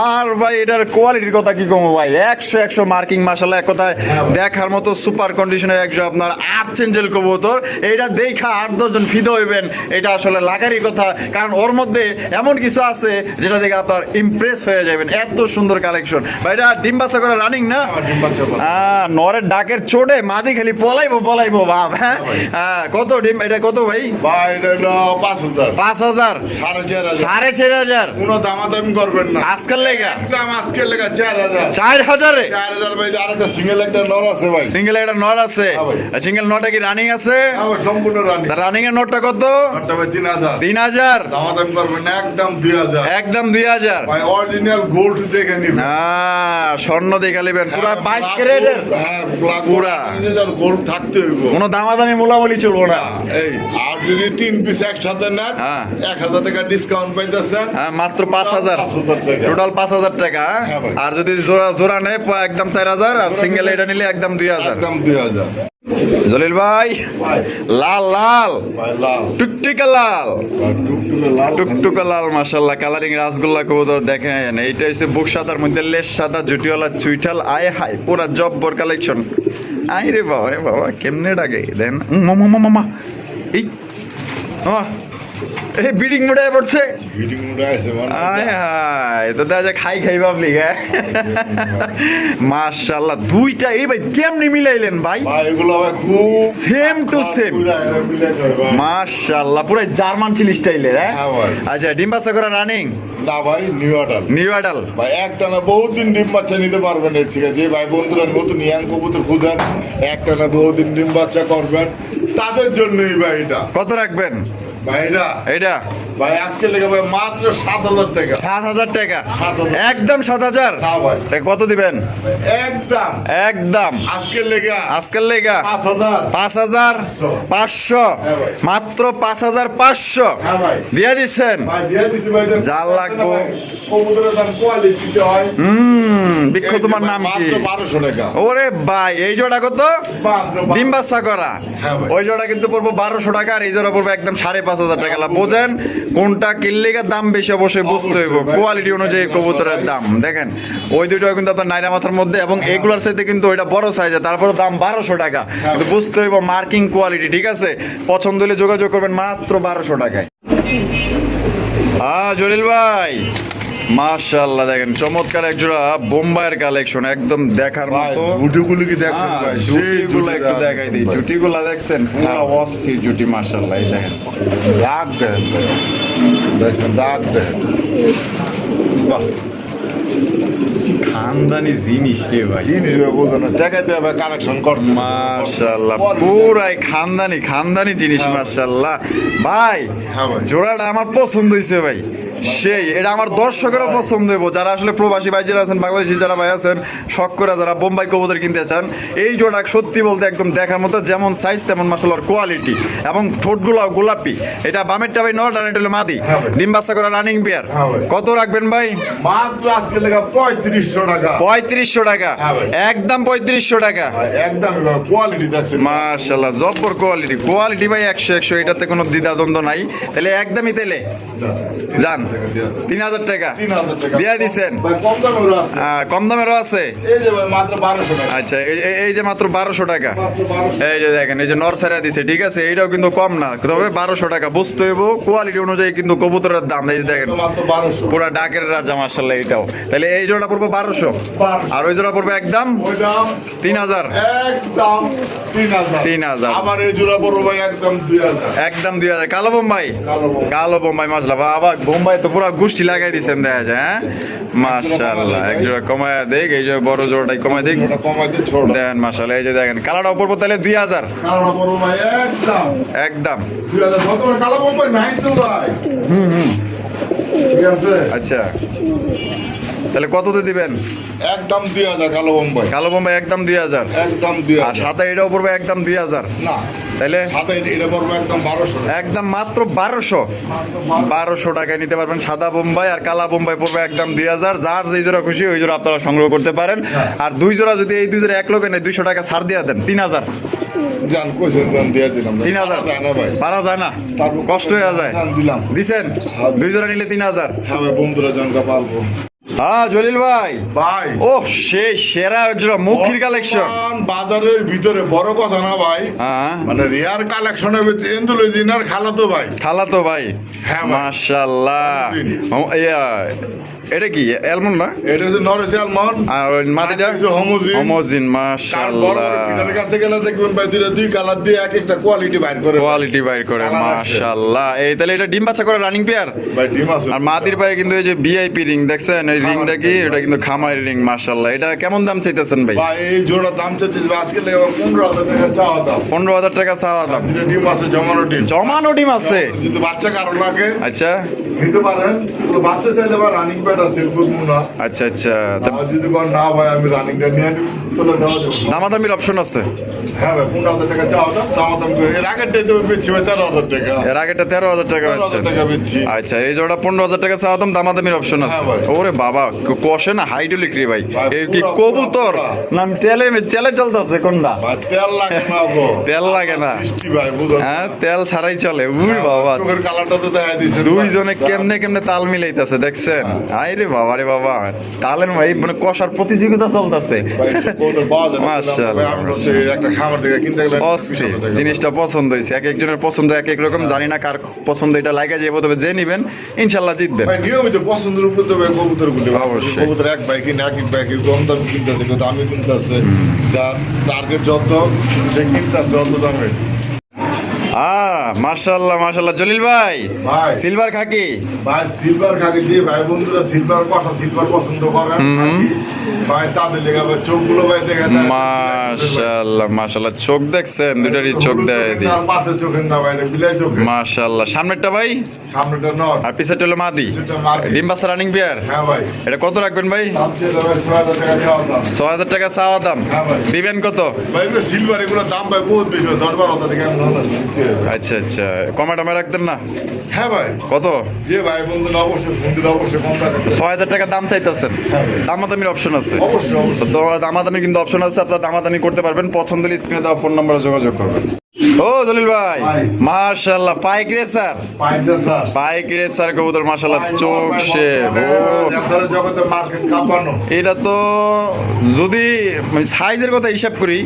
আর ভাই এটার কোয়ালিটির কথা কি কমো ভাই 100 মার্কিং মাশাআল্লাহ এক কথায় দেখার মতো সুপার কন্ডিশনের এক জোড়া আপনার আর্চেঞ্জেল কবুতর এটা দেখা 8-10 জন ফিদা হইবেন এটা আসলে লাগারই কথা কারণ ওর মধ্যে এমন কিছু আছে যেটা দেখে আপনার ইমপ্রেস হয়ে যাবেন এত সুন্দর কালেকশন ভাই এটা ডিম বাচ্চা করে রানিং না ডিম বাচ্চা করে। নরের ডাকের চোটে মাদি খালি পলাইবো বাপ হ্যাঁ কত ডিম এটা কত ভাই ভাই এটা হলো 5000 5000 4500 4500 কোনো দামাদামি করবেন না আজকাল লেগা একদম আজকের লেগে 4000 4000 4000 ভাই আর একটা সিঙ্গেল একটা নর আছে ভাই সিঙ্গেল একটা নর আছে হ্যাঁ ভাই। সিঙ্গেল নটা কি রানিং আছে আমার সম্পূর্ণ রানি রানিং এর নটটা কত নরটা ভাই 3000 3000 দামাদামি করবেন না একদম 2000 একদম 2000 ভাই অরিজিনাল গোল্ড দেখে নিবেন স্বর্ণ দেখা নেবেন পুরা 22 ক্যারেটের হ্যাঁ ব্ল্যাক পুরা। গোল্ড থাকতে হইব কোনো দামাদামি মোলামুলি চলবো না এই আর যদি 3 পিস একসাথে নেন হ্যাঁ। 1000 টাকা ডিসকাউন্ট পাইতেছেন মাত্র 5000 5000 টাকা টোটাল 5000 টাকা হ্যাঁ ভাই। আর যদি জোড়া জোড়া নেয় একদম 4000 আর সিঙ্গেল এটা নিলে একদম 2000 একদম 2000 জলিল ভাই ভাই লাল লাল ভাই লাল টুকটুকা লাল টুকটুকে লাল টুকটুকা লাল মাশাআল্লাহ কালারিং রাসগোল্লা কবুতর দেখেন এইটা হচ্ছে বুক সাদার মধ্যে লেস সাদা জুটিওয়ালা চুইঠাল আয় হাই পুরা জব্বর কালেকশন আই রে বাবা কেমনে ডাকে দেন মামা এই মামা এই বিডিং মোড়ে পড়ছে ভিডিং মুডে আছে মানে আয় হায় তো দেখা খাই ভাবলি হ্যাঁ মাশাআল্লাহ দুইটা এই ভাই কেমনে মিলাইলেন ভাই ভাই এগুলো ভাই খুব সেম টু সেম পুরা মিলাই করে ভাই মাশাআল্লাহ পুরো জার্মান চিলি স্টাইলের হ্যাঁ হ্যাঁ ভাই। আচ্ছা ডিম বাচ্চা করা রানিং না ভাই নিউ অর্ডার নিউ অ্যাডাল ভাই একটানা বহুদিন ডিম বাচ্চা নিতে পারবেন এর ঠিক আছে যে ভাই বন্ধুরা নতুন ইয়াং কবুতর খুঁজেন একটানা বহুদিন ডিম বাচ্চা করবেন তাদের জন্যই ভাই এটা কত রাখবেন ভাই এটা ভাই আজকে লেগে ভাই মাত্র 7000 টাকা 7000 টাকা 7000 একদম 7000 না ভাই তা কত দিবেন একদম একদম আজকে লেগে আজকাল লেগা 5000 5500 হ্যাঁ ভাই। মাত্র 5500 হ্যাঁ ভাই দিয়ে দিচ্ছেন ভাই দিয়ে দিছি ভাই জাল লাগবো। কবুতরের দাম কোয়ালিটি হয় বিক্ষ তোমার নাম কি মাত্র 1200 টাকা ওরে ভাই এই জোড়া কত মাত্র ডিম বাচ্চা করা হ্যাঁ ভাই। ওই জোড়া কিন্তু পড়বো 1200 টাকা আর এই জোড়া পড়বো একদম 5500 টাকা বোঝেন কোনটা কিনলে দাম বেশি অবশ্যই বুঝতে হইব, অবশ্যই ভাই। কোয়ালিটি অনুযায়ী কবুতরের দাম দেখেন। ওই দুইটাও কিন্তু আপনার নাইরা মাথার মধ্যে, এবং এগুলোর সাথে কিন্তু ওইটা বড় সাইজে, তারপরে দাম 1200 টাকা। কিন্তু বুঝতে হইব মার্কিং কোয়ালিটি, ঠিক আছে? পছন্দ হলে যোগাযোগ করবেন মাত্র 1200 টাকায়। জলিল ভাই মাশাআল্লাহ, দেখেন চমৎকার এক জোড়া বোম্বাইয়ের কালেকশন, একদম দেখার ভাই মতো। জুটিগুলো কি দেখছেন ভাই? সেই জুটিগুলো একটু জুটিটা দেখাই দিই, জুটিগুলো দেখছেন পুরো অস্থির জুটি মাশাআল্লাহ। এই দেখেন ডাক দেন ভাই, দেখছেন ডাক দেন। বাহ, খানদানি জিনিস রে ভাই, জিনিস বোঝো না, টাকা দিয়ে ভাই কালেকশন করতে মাশাআল্লাহ পুরাই খানদানি খানদানি জিনিস মাশাআল্লাহ। ভাই হ্যাঁ ভাই। জোড়াটা আমার পছন্দ হয়েছে ভাই, সেই এটা আমার দর্শকেরও পছন্দ হইব, যারা আসলে প্রবাসী ভাই যারা আছেন, বাংলাদেশি যারা ভাই আছেন, শখ করে যারা বোম্বাই কবুতর কিনতে চান, এই জোড়া সত্যি বলতে একদম দেখার মতো, যেমন সাইজ তেমন মাশাআল্লাহর কোয়ালিটি, এবং ঠোঁটগুলো গোলাপি। এটা বামেরটা ভাই নর, ডানেরটা হলো মাদি, হ্যাঁ ভাই। ডিম বাচ্চা করা রানিং পেয়ার। হ্যাঁ ভাই। কত রাখবেন ভাই? মাত্র আজকে লেখা 3500 টাকা। 3500 টাকা, হ্যাঁ ভাই। একদম 3500 টাকা। একদম কোয়ালিটি দেখছেন মাশাআল্লাহ জব্বর কোয়ালিটি, কোয়ালিটি ভাই 100 এটাতে কোনো দ্বিধাদ্বন্দ্ব নাই। তাহলে একদমই তেলে যান 3000 টাকা 3000 টাকা দিয়া দিছেন। ভাই, কম দামেরও আছে। কম দামেরও আছে। এই যে ভাই মাত্র 1200 টাকা। আচ্ছা, এই যে মাত্র 1200 টাকা। মাত্র 1200। এই যে দেখেন, এই যে নরসারা দিছে, ঠিক আছে? এইটাও কিন্তু কম না, তবে 1200 টাকা। বুঝতে হইব কোয়ালিটি অনুযায়ী কিন্তু কবুতরের দাম। এই যে দেখেন মাত্র 1200। পুরা ডাকের রাজা মাশাআল্লাহ এটাও। তাহলে এই জোড়া পড়বে 1200, 1200 আর ওই জোড়া পড়বে একদম ওই দাম 3000। একদম 3000। 3000। আবার এই জোড়া বড় ভাই একদম 2000। একদম 2000। কালো বোম্বাই, কালো বোম্বাই। কালো বোম্বাই মাশাআল্লাহ। আবার বোম্বাই তো পুরো গুষ্টি লাগাই দিছেন দেখা যায়। হ্যাঁ মাশাআল্লাহ, এক জোড়া কমায় দেখ, এই যে বড় জোড়াটাই কমায় দেখ, ওটা কমাইতে ছোট। দেন মাশাআল্লাহ। এই যে দেখেন কালারটা উপর তাহলে 2000 কালো বড় ভাই একদম একদম। 2000। বর্তমানে কালো বোম্বাই নাই তো ভাই। ঠিক আছে, আচ্ছা, তাহলে কততে দিবেন? একদম 2000 কালো বোম্বাই। কালো বোম্বাই একদম 2000, একদম আর 2000। সাদা এটাও পড়বে একদম 2000। না, তাইলে সাদা এটা পড়বে একদম 1200 টাকা। একদম মাত্র 1200 টাকায় নিতে পারবেন সাদা বোম্বাই, আর কালা বোম্বাই পড়বে একদম 2000। যার যেই জোড়া খুশি ওই জোড়া আপনারা সংগ্রহ করতে পারেন। আর দুই জোড়া যদি এই দুই জোড়া এক লোকে নেই, 200 টাকা ছাড় দিয়ে দেন, 3000। জান কইছেন জান দিয়ে দিলাম। 3000 যায় না ভাই। পারা যায় না, তারপর কষ্ট হয়ে যায়। জান দিলাম। দিছেন দুই জোড়া নিলে 3000। হ্যাঁ ভাই, বন্ধুরা জনকা পারবো। জলিল ভাই, ভাই ও সেই সেরা এক জোড়া মুখির কালেকশন। বর্তমান বাজারের ভিতরে বড় কথা না ভাই, হ্যাঁ মানে রিয়ার কালেকশনের ভিতরে এন্ডুলজিনার খালাতো ভাই। খালাতো ভাই, হ্যাঁ ভাই। মাশাআল্লাহ। এটা কি অ্যালমন্ড না? এটা হচ্ছে নরেশ আলমন। আর ওই মাটিটা হোমোজিন। হোমোজিন, কারণ বড় বড় মাশাআল্লাহ। পিটারের কাছে গেলে দেখবেন ভাই দুই কালার দিয়ে এক একটা কোয়ালিটি বাইর করে। কোয়ালিটি বাইর করে, কালার আছে। মাশাআল্লাহ। এই তাহলে এটা ডিম বাচ্চা করে রানিং পেয়ার। ভাই ডিম আছে। আর মাদির পায়ে কিন্তু এই যে ভিআইপি রিং দেখছেন, এই রিংটা কি? এটা কিন্তু খামার রিং মাশাআল্লাহ। এটা কেমন দাম চাইতেছেন ভাই? ভাই এই জোড়া দাম চাচ্ছি আজকে লেগে 15,000 টাকা চাওয়া দাম। 15,000 টাকা চাওয়া দাম। দুটো ডিম আছে, জমানো ডিম। জমানো ডিম আছে? যদি বাচ্চা কারো লাগে আচ্ছা নিতে পারেন। তো বাচ্চা চাইলে বা রানিং প্যাড আছে বুঝমু না। আচ্ছা আচ্ছা, আর যদি কোন না ভাই আমি রানিংটা নিয়ে নিব তাহলে দেওয়া যাবে। দামাদামির অপশন আছে? হ্যাঁ ভাই, 15,000 টাকা চাওয়া দাম, দামাদাম করে। এর আগের ডেতে বেচছি ভাই 13,000 টাকা। এর আগেটা 13,000 টাকা 13,000 হচ্ছে। টাকা বেচছি। আচ্ছা, এই জোড়া 15,000 টাকা চাওয়া দাম, দামাদামির অপশন আছে। হ্যাঁ ভাই। ওরে বাবা, কষে না হাইড্রোলিক রে ভাই। ভাই, এই কি পুরা, কবুতর পুরা। নাম তেলে চলতেছে কোনটা? ভাই তেল লাগে না গো। তেল লাগে না? সৃষ্টি ভাই বুঝো। হ্যাঁ, তেল ছাড়াই চলে। উই বাবা, চোখের কালারটা তো দেখা দিছে। দুইজনে কেমনে কেমনে তাল মিলাইতেছে দেখছেন? আই রে বাবা রে বাবা, তালের ভাই মানে কষার প্রতিযোগিতা চলতেছে। ভাই কবুতর পাওয়া যায় না। মাশাআল্লাহ। ভাই আমরা হচ্ছে একটা খামার থেকে কিনতে গেলে অস্থির জিনিসটা পছন্দ হয়েছে। এক একজনের পছন্দ এক এক রকম, জানি না কার পছন্দ এটা লাগা যাবে, তবে যে নিবেন ইনশাল্লাহ জিতবেন। ভাই নিয়মিত পছন্দের উপরে তো ভাই কবুতর গুলি অবশ্যই। কবুতর এক ভাই কিনে এক ভাই কম দাম কিনতেছে, কেউ দামি কিনতেছে। যার টার্গেট যত সে কিনতেছে অত দামে। মাশাআল্লাহ মাশাআল্লাহ। জলিল ভাই, ভাই। সিলভার খাকি ভাই সিলভার খাকি দিয়ে ভাই বন্ধুরা সিলভার কষা সিলভার পছন্দ করেন খাকি। ভাই তাদের লেগে ভাই চোখগুলো ভাই দেখে দেয়। মাশাআল্লাহ মাশাআল্লাহ। চোখ দেখছেন, দুটারই চোখ দেয় দি। তার পাশে চোখের না ভাই, এটা বিলাই চোখে। মাশাআল্লাহ। সামনেরটা ভাই সামনেটা নট, আর পিছেরটা হলো মাদি। পিছেরটা মাদি। ডিম বাচ্চা রানিং বিয়ার। হ্যাঁ ভাই। এটা কত রাখবেন ভাই? দাম চেয়ে ভাই 6,000 টাকা চাওয়া দাম। 6,000 টাকা চাওয়া দাম। হ্যাঁ ভাই। দিবেন কত? ভাই এগুলো সিলভার, এগুলো দাম ভাই বহুত বেশি, 10-12 হাজার টাকা এমন হয় না। আচ্ছা আচ্ছা কমে টমে রাখতেন না? হ্যাঁ ভাই, কত? যে ভাই বন্ধুরা অবশ্যই ফোন দিলে অবশ্যই কম রাখবেন। 6,000 টাকা দাম চাইতেছেন? হ্যাঁ ভাই। দামাদামির অপশন আছে? অবশ্যই অবশ্যই। তো দামাদামির কিন্তু অপশন আছে, আপনারা দামাদামি করতে পারবেন। পছন্দ হলে স্ক্রিনে দেওয়া ফোন নম্বরে যোগাযোগ করবেন। ও দলিল ভাই, ভাই। মাশাআল্লাহ পাইক রেসার, পাইন্ডা স্যার, পাইক রেসার কবুতর মাশাআল্লাহ চোখ সে জগতে মার্কেট কাঁপানো। এটা তো যদি সাইজের কথা হিসাব করি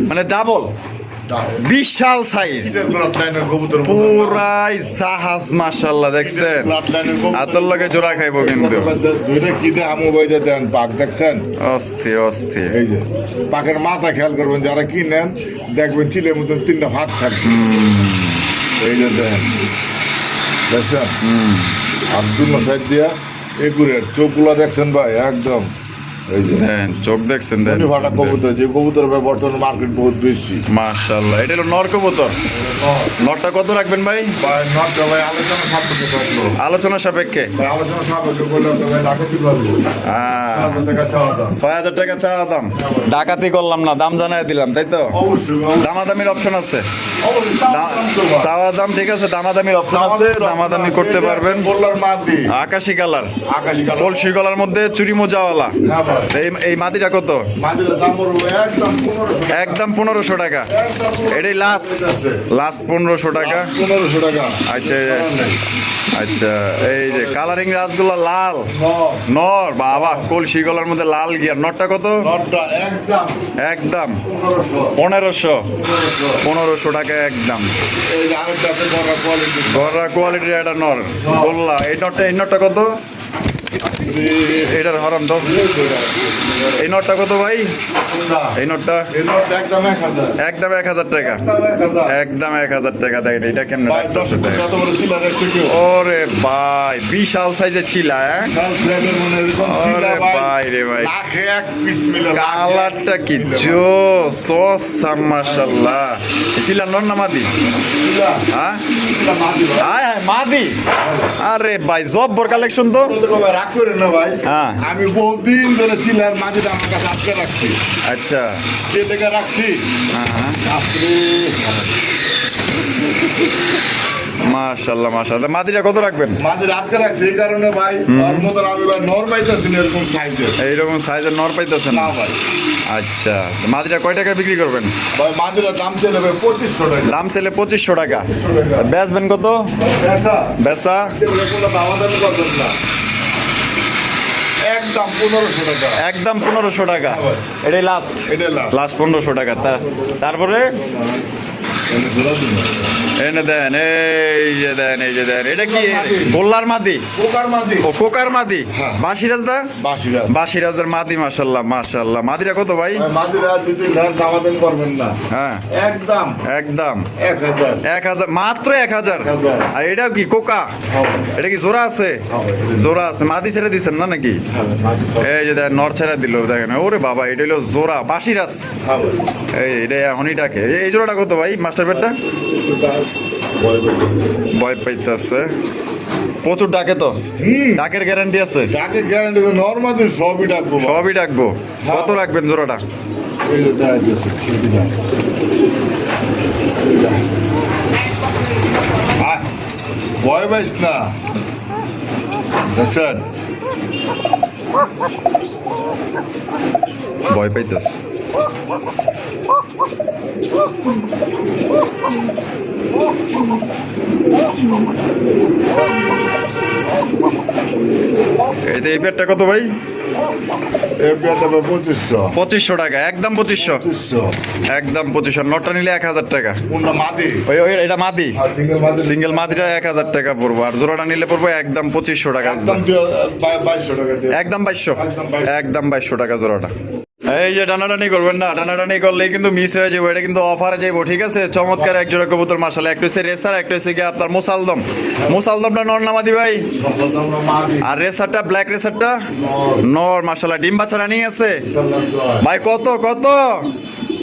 মানে ডাবল, বিশাল সাইজ, পুরাই জাহাজ মাশাআল্লাহ দেখছেন। আতর লাগে জোড়া খাইবো কিন্তু। দুইটা কি দিয়ে আমু বইতে দেন পাক দেখছেন? অস্থির অস্থির। এই যে পাকের মাথা খেয়াল করবেন, যারা কিনেন দেখবেন চিলের মতন 3টা ভাগ থাকবে। এই যে দেন দেখছেন, আর দুনো সাইড দিয়া এগুরের চোখগুলা দেখছেন ভাই একদম। এই যে দেন চোখ দেখছেন, দেন ফাটা কবুতর, যে কবুতর ভাই বর্তমানে মার্কেট বহুত বেশি। মাশাআল্লাহ। এটা হলো নর কবুতর। নরটা কত রাখবেন ভাই? ভাই নটটা ভাই আলোচনা সাপেক্ষে থাকলো। আলোচনা সাপেক্ষে? ভাই আলোচনা সাপেক্ষে করলে তো ভাই ডাকাতি করবো। 1000 টাকা চাওয়া দাম। 6,000 টাকা চাওয়া দাম, ডাকাতি করলাম না, দাম জানাই দিলাম, তাই তো? অবশ্যই দামাদামির অপশন আছে? অবশ্যই দাম তো ভাই। চাওয়া দাম ঠিক আছে, দামাদামির অপশন আছে, দামাদামি করতে পারবেন। বললার মাটি আকাশি কালার, আকাশি কালার। কলসি গলার মধ্যে চুরি মোজাওয়ালা। হ্যাঁ ভাই, এই মাটিটা কত? মাটির দাম পড়বে একদম 1500 টাকা। একদম 1500 টাকা। এটাই লাস্ট 1500 টাকা। 1500 টাকা। আচ্ছা আচ্ছা, এই যে কালারিং রাজগুলো লাল নট নর, বাবা কলসি গলার মধ্যে লাল গিয়ার। নটটা কত? নটটা একদম একদম 1500 1500 টাকা একদম। এই যে আরেকটা আছে বড় কোয়ালিটি। গররা কোয়ালিটির একটা নর বললা। এই নটটা কত? এটার হরান তো। এই নটটা কত ভাই? এই নটটা এই নট একদম 1000। একদম 1000 টাকা। একদম 1000 টাকা। দেখেন এটা কেমন ভাই 10 রাখতেছে দেখেন। কত বড় চিলা দেখছো কি? ওরে ভাই বিশাল সাইজের চিলা। ফ্রেমের মনে এরকম চিলা ওরে ভাই রে ভাই, লাখে এক পিস মিলে। কালারটা কি জোস, মাশাআল্লাহ। চিলা নর না মাদি? চিলা হ্যাঁ চিলা মাটি ভাই। হায় হায় মাদি। আরে ভাই জব্বর কালেকশন তো। বলতে কবে রাগ করেন না ভাই। হ্যাঁ। আমি বহুদিন ধরে চিলার মাটিটা আমার কাছে আটকে রাখছি। আচ্ছা যে টাকা রাখছি হ্যাঁ হ্যাঁ, আপনি মাশাআল্লাহ মাশাআল্লাহ। মাদিটা কত রাখবেন? মাঝে আটকে রাখছি এই কারণে ভাই, ওর মতন আমি ভাই নর পাইতেছি না এরকম সাইজের। এইরকম সাইজের নর পাইতেছেন না না? ভাই, আচ্ছা, মাদিটা কয় টাকা বিক্রি করবেন? ভাই মাঝের দাম চলে ভাই 2500 টাকা। দাম ছেলে 2500 টাকা। বেচবেন কত? পেশা বেচা এগুলো কোনো দামাদামি করবেন না, একদম 1500 টাকা। একদম 1500 টাকা। এটাই লাস্ট? এটাই last। লাস্ট 1500 টাকা। তারপরে এনে দেন, এই যে দেন, এই যে দেন। এটা কি গোল্লার মাদি? পোকার মাঝে ও কোকার মাদি। হ্যাঁ। বাসিরাজ দা? বাসিরা বাসিরাজের মাদি মাশাআল্লাহ মাশাআল্লাহ। মাদিটা কত ভাই? মাঝিরা যদি দামাদামি করবেন না, হ্যাঁ একদম একদম 1000। 1000, মাত্র 1000। 1000। আর এটাও কি কোকা? হবে এটা কি জোড়া আছে? হবে। জোড়া আছে। মাদি ছেড়ে দিচ্ছেন না নাকি? এই যে দেখেন নর ছেড়ে দিল দেখেন। ওরে বাবা, এটা হলো জোড়া বাসিরাজ। হবে এই এটা এখনই ডাকে। এই জোড়াটা কত ভাই? মাস্টার পেটটা ভয় পাইতেছে, প্রচুর ডাকে তো। ডাকের গ্যারান্টি আছে? যাকে গ্যারান্টি নর্মাল সবই ডাকবো ভাই। সবই ডাকবো। কত রাখবেন জোড়াটা? এই যে দেখা যাচ্ছে, এই যে। আয়, ভয় পাইস না দেখছেন। ভয় পাইতেছে। এই পেটটা কত ভাই? এই পেয়ারটা ভাই 2500। 2500 টাকা। একদম 2500। 2500 একদম 2500। নটটা নিলে 1000 টাকা। কোনটা মাদি? ওই এটা মাদি। আর সিঙ্গেল মাদি? সিঙ্গেল মাদিটা 1000 টাকা পড়বো। আর জোড়াটা নিলে পড়বো একদম 2500 টাকা। একদম 2200 টাকা দিয়ে। একদম 2200। একদম 2200। একদম 2200 টাকা জোড়াটা। এই যে টানাটানি করবেন না, টানাটানি করলেই কিন্তু মিস হয়ে যাবে। এটা কিন্তু অফারে যাইবো, ঠিক আছে? চমৎকার এক জোড়া কবুতর মাশাআল্লাহ। একটা হচ্ছে রেসার, একটা হচ্ছে গিয়ে আপনার মোসালদম। মোসালদমটা নর না মাদি ভাই? আমরা মাদি। আর রেসারটা, ব্ল্যাক রেসারটা নর মাশাআল্লাহ। ডিম বাচ্চা রানিং আছে ভাই। কত কত?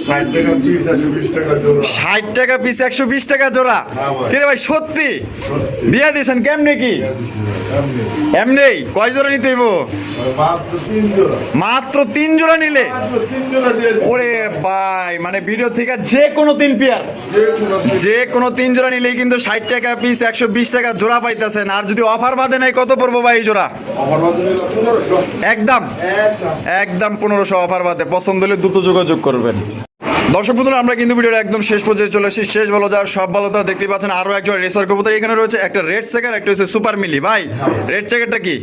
60 টাকা পিস 120 টাকা জোড়া 60 টাকা পিস 120 টাকা জোড়া হ্যাঁ ভাই। কিরে ভাই সত্যি সত্যি। দিয়া দিয়েছেন কেমনে কি এমনি। এমনি কয় জোড়া নিতে হইব মাত্র 3 জোড়া মাত্র 3 জোড়া নিলে মাত্র 3 জোড়া দিয়ে দিচ্ছি। ওরে ভাই মানে ভিডিও থেকে যে কোনো 3 পেয়ার যে কোনো যে কোনো 3 জোড়া নিলেই কিন্তু 60 টাকা পিস 120 টাকা জোড়া পাইতেছেন আর যদি অফার বাদে নাই কত পড়বো ভাই এই জোড়া আমার বাজারে 1500 একদম একদম 1500 অফার বাদে পছন্দ হলে দ্রুত যোগাযোগ করবেন দর্শক বন্ধুরা আমরা কিন্তু ভিডিওর একদম শেষ পর্যায়ে চলে এসেছি শেষ ভালো যার সব ভালো তারা দেখতেই পাচ্ছেন আরো একজন রেসার কবুতর এখানে রয়েছে একটা রেড চেকার একটা হচ্ছে সুপার মিলি ভাই রেড চেকারটা কি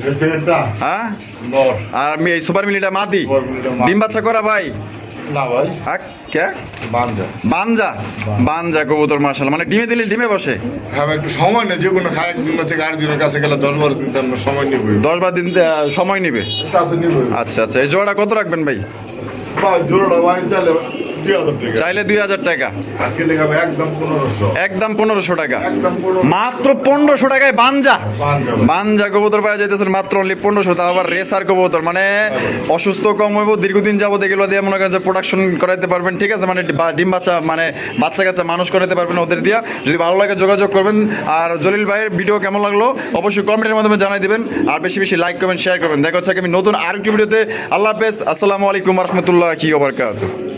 এর থেকেটা হ্যাঁ নর আর আমি এই সুপার মিলিটা মাদি সুপার মিলিটা মাদি। ডিম বাচ্চা করা ভাই না ভাই হ্যাঁ কে বানজা বানজা বানজা কবুতর মার্শাল মানে ডিমে দিলে ডিমে বসে হ্যাঁ ভাই, একটু সময় নেই যে কোনো খায় একদিন থেকে আরেকদিনের কাছে গেলে 10-12 দিন আমরা সময় নিব 10-12 দিন সময় নিবে তা তো নিব আচ্ছা আচ্ছা এই জোড়াটা কত রাখবেন ভাই ভাই জোড়াটা ভাই চাইলে 2000 টাকা চাইলে 2000 টাকা আজকে দেখাবে একদম 1500 একদম 1500 টাকা একদম 1500 মাত্র 1500 টাকায় বানজা বানজা ভাই। বানজা কবুতর পাওয়া যাইতেছেন মাত্র অনলি 1500 তা আবার রেসার কবুতর মানে অসুস্থ কম হইব দীর্ঘদিন যাবত এগুলো দিয়ে মনে করেন যে প্রোডাকশন করাইতে পারবেন ঠিক আছে মানে ডিম বাচ্চা মানে বাচ্চা কাচ্চা মানুষ করাইতে পারবেন ওদের দিয়া যদি ভালো লাগে যোগাযোগ করবেন আর জলিল ভাইয়ের ভিডিও কেমন লাগলো অবশ্যই কমেন্টের মাধ্যমে জানাই দিবেন আর বেশি বেশি লাইক কমেন্ট শেয়ার করবেন দেখা হচ্ছে আমি নতুন আরেকটি ভিডিওতে আল্লাহ হাফেজ আসসালামু আলাইকুম রহমতুল্লাহি ওয়া বারাকাতুহু